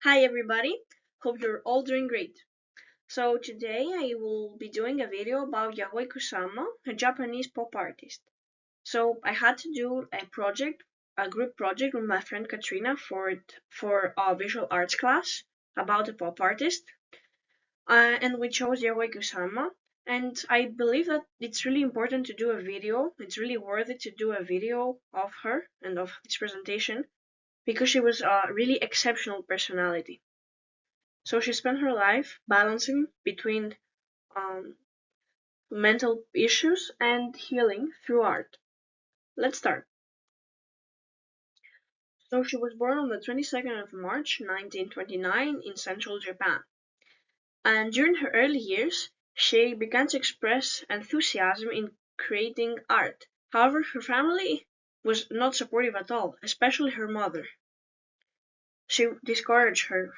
Hi everybody, hope you're all doing great. So today I will be doing a video about Yahoi Kusama, a Japanese pop artist. So I had to do a group project with my friend Katrina for a visual arts class about a pop artist, and we chose Yahoi Kusama. And I believe that it's really important to do a video. It's really worthy to do a video of her and of this presentation because she was a really exceptional personality. So she spent her life balancing between um, mental issues and healing through art. Let's start. So she was born on the 22nd of March 1929 in central Japan. And during her early years, she began to express enthusiasm in creating art. However, her family was not supportive at all, especially her mother. She discouraged her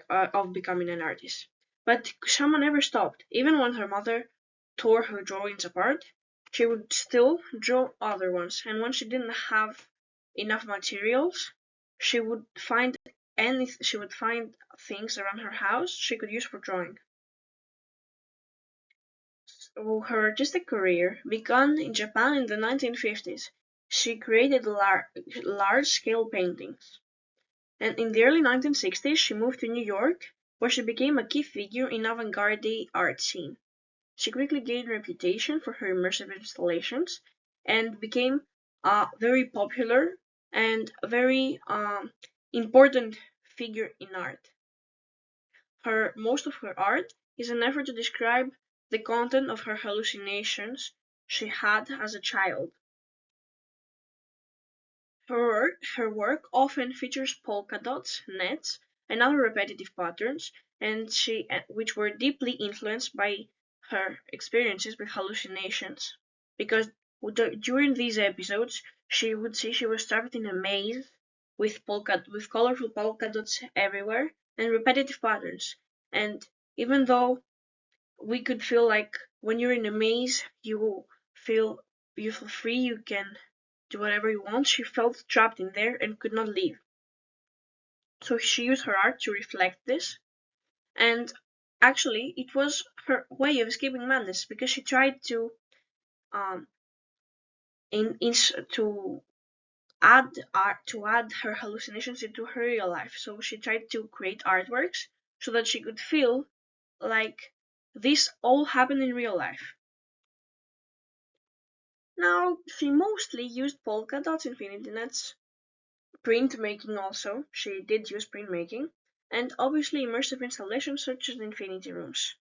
of becoming an artist. But Kusama never stopped. Even when her mother tore her drawings apart, she would still draw other ones. And when she didn't have enough materials, she would find she would find things around her house she could use for drawing. So her artistic career began in Japan in the 1950s. She created large-scale paintings. And in the early 1960s she moved to New York, where she became a key figure in avant-garde art scene. She quickly gained a reputation for her immersive installations and became a very popular and very important figure in art. Most of her art is an effort to describe the content of her hallucinations she had as a child. Her work often features polka dots, nets, and other repetitive patterns, which were deeply influenced by her experiences with hallucinations. Because during these episodes, she would see she was trapped in a maze with colorful polka dots everywhere and repetitive patterns. And even though we could feel like when you're in a maze, you feel free, you can do whatever you want. She felt trapped in there and could not leave. So she used her art to reflect this, and actually it was her way of escaping madness because she tried to um in to add her hallucinations into her real life. So she tried to create artworks so that she could feel like this all happened in real life. Now she mostly used polka dots, infinity nets, printmaking also. She did use printmaking, and obviously immersive installations such as infinity rooms.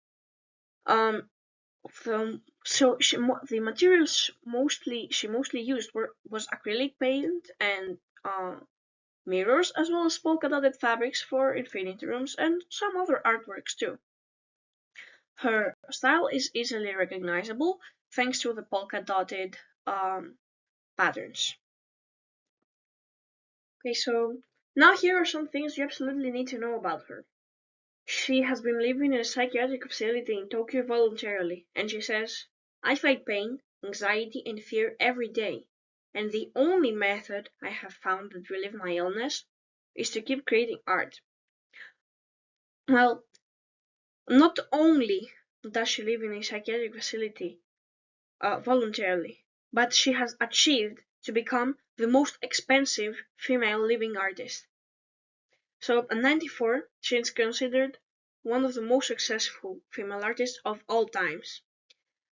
Um, the materials she mostly used was acrylic paint and mirrors, as well as polka dotted fabrics for infinity rooms and some other artworks too. Her style is easily recognizable thanks to the polka dotted patterns. Okay, so now here are some things you absolutely need to know about her. She has been living in a psychiatric facility in Tokyo voluntarily, and she says, I fight pain, anxiety, and fear every day, and the only method I have found to relieve my illness is to keep creating art. Well, not only does she live in a psychiatric facility voluntarily, but she has achieved to become the most expensive female living artist. So at 94, she is considered one of the most successful female artists of all times.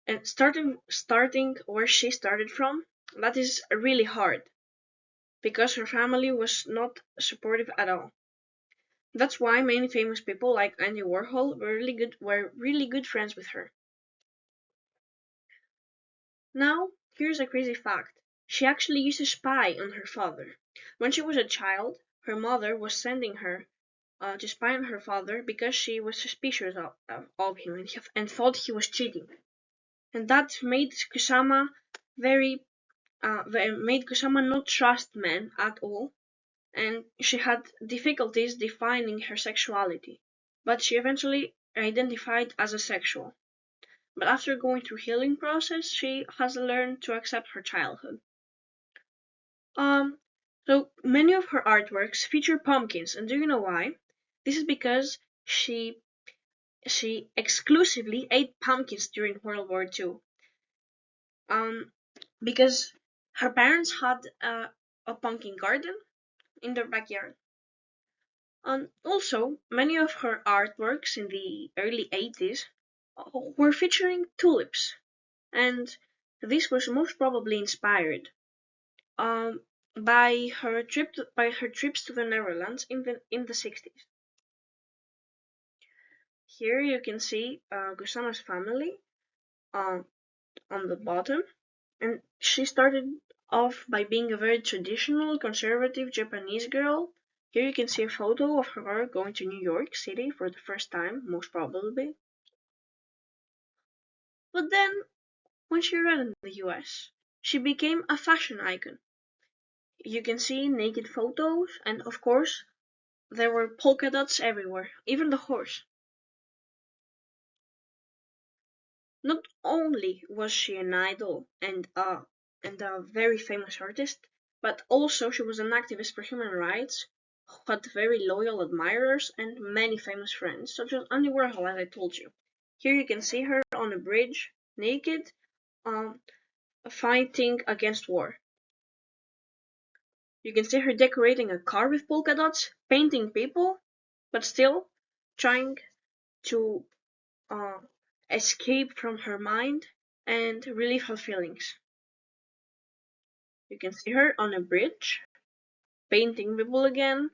And starting where she started from, that is really hard because her family was not supportive at all. That's why many famous people like Andy Warhol were really good friends with her. Now, here's a crazy fact. She actually used to spy on her father. When she was a child, her mother was sending her to spy on her father because she was suspicious of him and thought he was cheating. And that made very Kusama not trust men at all, and she had difficulties defining her sexuality. But she eventually identified as asexual. But after going through healing process, she has learned to accept her childhood. Um, so many of her artworks feature pumpkins, and do you know why? This is because she exclusively ate pumpkins during World War II. Um, because her parents had a pumpkin garden in their backyard. Also, many of her artworks in the early 80s were featuring tulips, and this was most probably inspired um, by her trips to the Netherlands in the 60s. Here you can see Kusama's family uh, on the bottom, and she started off by being a very traditional, conservative Japanese girl. Here you can see a photo of her going to New York City for the first time, most probably. But then, when she arrived in the US, she became a fashion icon. You can see naked photos, and of course, there were polka dots everywhere, even the horse. Not only was she an idol and a very famous artist, but also she was an activist for human rights, who had very loyal admirers and many famous friends, such as Andy Warhol, as I told you. Here you can see her on a bridge, naked, um, fighting against war. You can see her decorating a car with polka dots, painting people, but still trying to uh, escape from her mind and relieve her feelings. You can see her on a bridge, painting people again.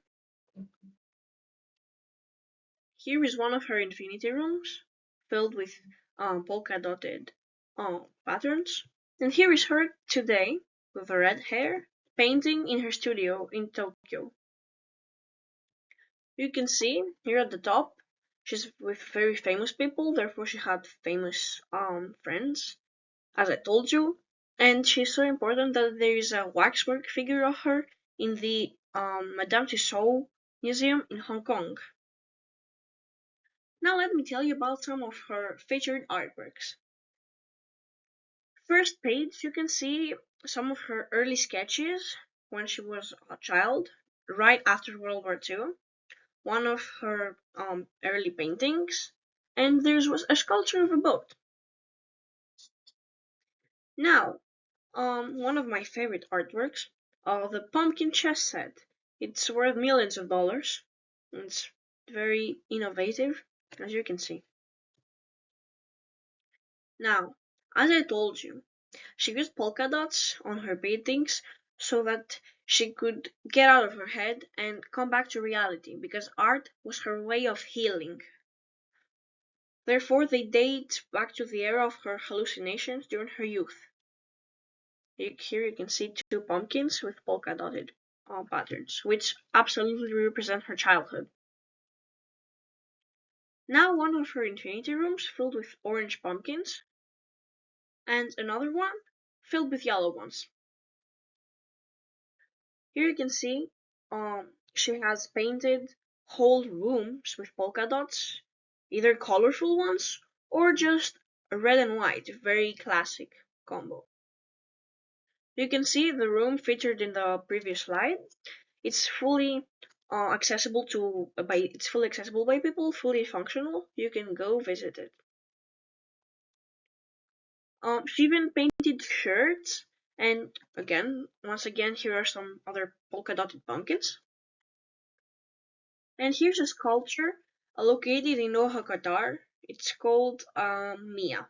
Here is one of her infinity rooms, filled with polka dotted patterns. And here is her today, with her red hair, painting in her studio in Tokyo. You can see here at the top, she's with very famous people, therefore she had famous friends, as I told you. And she's so important that there is a waxwork figure of her in the Madame Tussauds Museum in Hong Kong. Now let me tell you about some of her featured artworks. First page, you can see some of her early sketches when she was a child, right after World War II. One of her early paintings, and there was a sculpture of a boat. Now, one of my favorite artworks, the pumpkin chess set. It's worth millions of dollars. It's very innovative, as you can see. Now, as I told you, she used polka dots on her paintings so that she could get out of her head and come back to reality, because art was her way of healing. Therefore, they date back to the era of her hallucinations during her youth. Here you can see two pumpkins with polka dotted patterns, which absolutely represent her childhood. Now one of her infinity rooms filled with orange pumpkins, and another one filled with yellow ones. Here you can see she has painted whole rooms with polka dots, either colorful ones or just red and white, very classic combo. You can see the room featured in the previous slide. It's fully it's fully accessible by people, fully functional. You can go visit it. She even painted shirts, and once again, here are some other polka dotted pumpkins. And here's a sculpture located in Doha, Qatar. It's called Mia.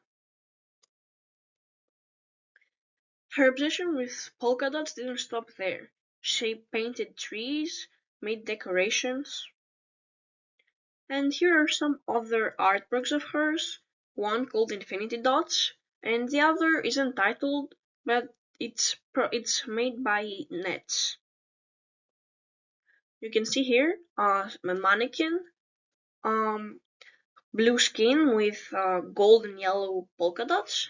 Her obsession with polka dots didn't stop there. She painted trees, made decorations, and here are some other artworks of hers. One called Infinity Dots, and the other isn't titled, but it's made by nets. You can see here a mannequin, um, blue skin with gold and yellow polka dots,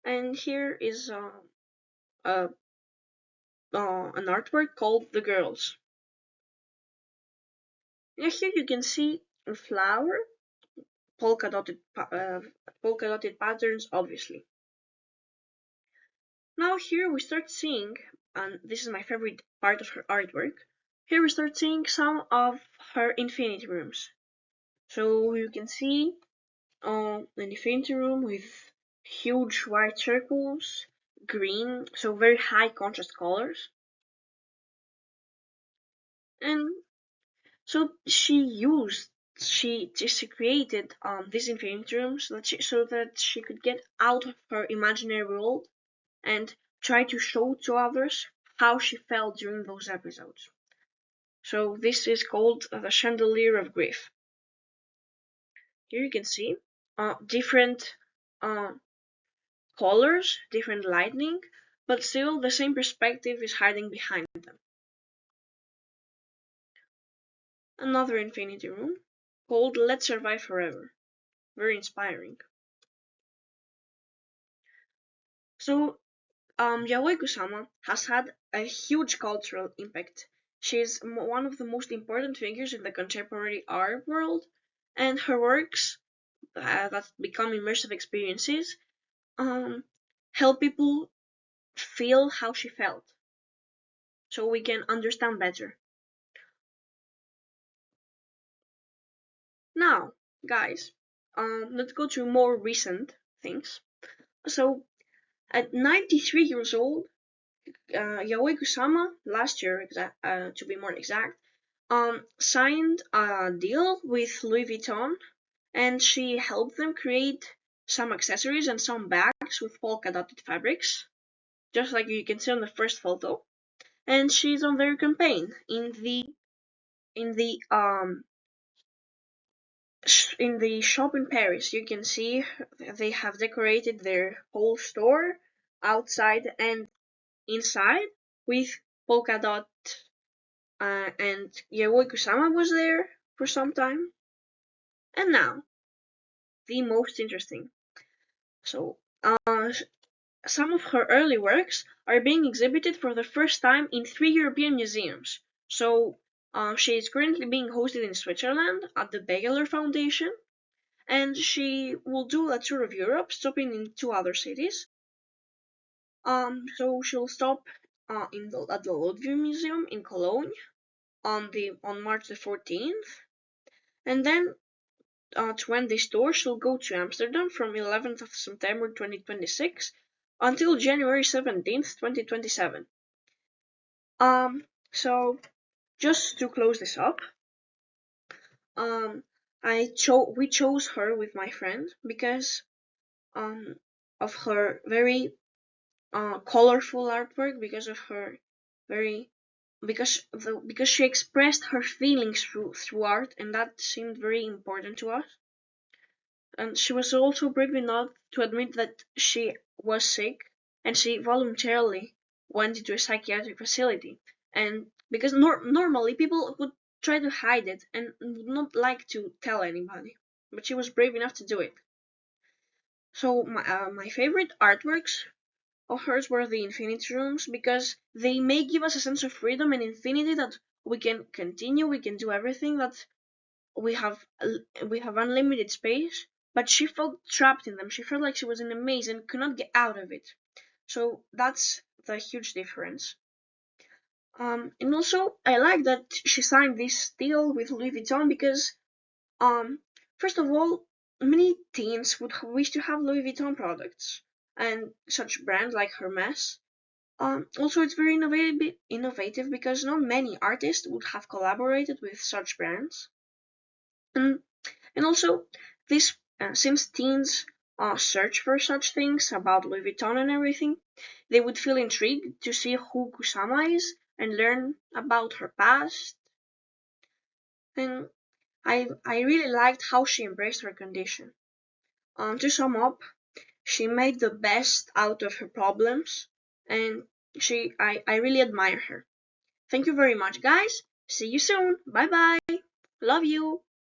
and here is uh, an artwork called The Girls. And here you can see a flower, polka dotted polka dotted patterns, obviously. Now here we start seeing, and this is my favorite part of her artwork, Here we start seeing some of her infinity rooms. So you can see an infinity room with huge white circles, green, so very high contrast colors. And so she just created these infinity rooms so that she could get out of her imaginary world and try to show to others how she felt during those episodes. So this is called the Chandelier of Grief. Here you can see different uh, colors, different lighting, but still the same perspective is hiding behind them. Another infinity room called Let's Survive Forever. Very inspiring. So Yahoi Kusama has had a huge cultural impact. She is one of the most important figures in the contemporary art world, and her works that become immersive experiences help people feel how she felt, so we can understand better. Now, guys, let's go to more recent things. So, at 93 years old, Yahoi Kusama, last year, to be more exact, signed a deal with Louis Vuitton, and she helped them create some accessories and some bags with polka dotted fabrics, just like you can see on the first photo. And she's on their campaign in the in the shop in Paris. You can see they have decorated their whole store outside and inside with polka dot, and Yahoi Kusama was there for some time. And now, the most interesting. So, some of her early works are being exhibited for the first time in 3 European museums. So, she is currently being hosted in Switzerland at the Begeler Foundation, and she will do a tour of Europe, stopping in 2 other cities. So she'll stop at the Ludwig Museum in Cologne on March the 14th, and then to end this tour, she'll go to Amsterdam from 11th of September 2026 until January 17th, 2027. So just to close this up, um, we chose her with my friend because of her very colorful artwork, because of her very because she expressed her feelings through art, and that seemed very important to us. And she was also brave enough to admit that she was sick, and she voluntarily went into a psychiatric facility. And because normally people would try to hide it and would not like to tell anybody, but she was brave enough to do it. So my favorite artworks of hers were the infinity rooms, because they may give us a sense of freedom and infinity, that we can continue, we can do everything, that we have we have unlimited space. But she felt trapped in them. She felt like she was in a maze and could not get out of it. So that's the huge difference. And also I like that she signed this deal with Louis Vuitton because um, first of all, many teens would wish to have Louis Vuitton products and such brands like Hermes. Also, it's very innovative because not many artists would have collaborated with such brands. And, and also, this since teens search for such things about Louis Vuitton and everything, they would feel intrigued to see who Kusama is and learn about her past. And I really liked how she embraced her condition. To sum up, she made the best out of her problems, and I really admire her. Thank you very much, guys. See you soon. Bye bye. Love you.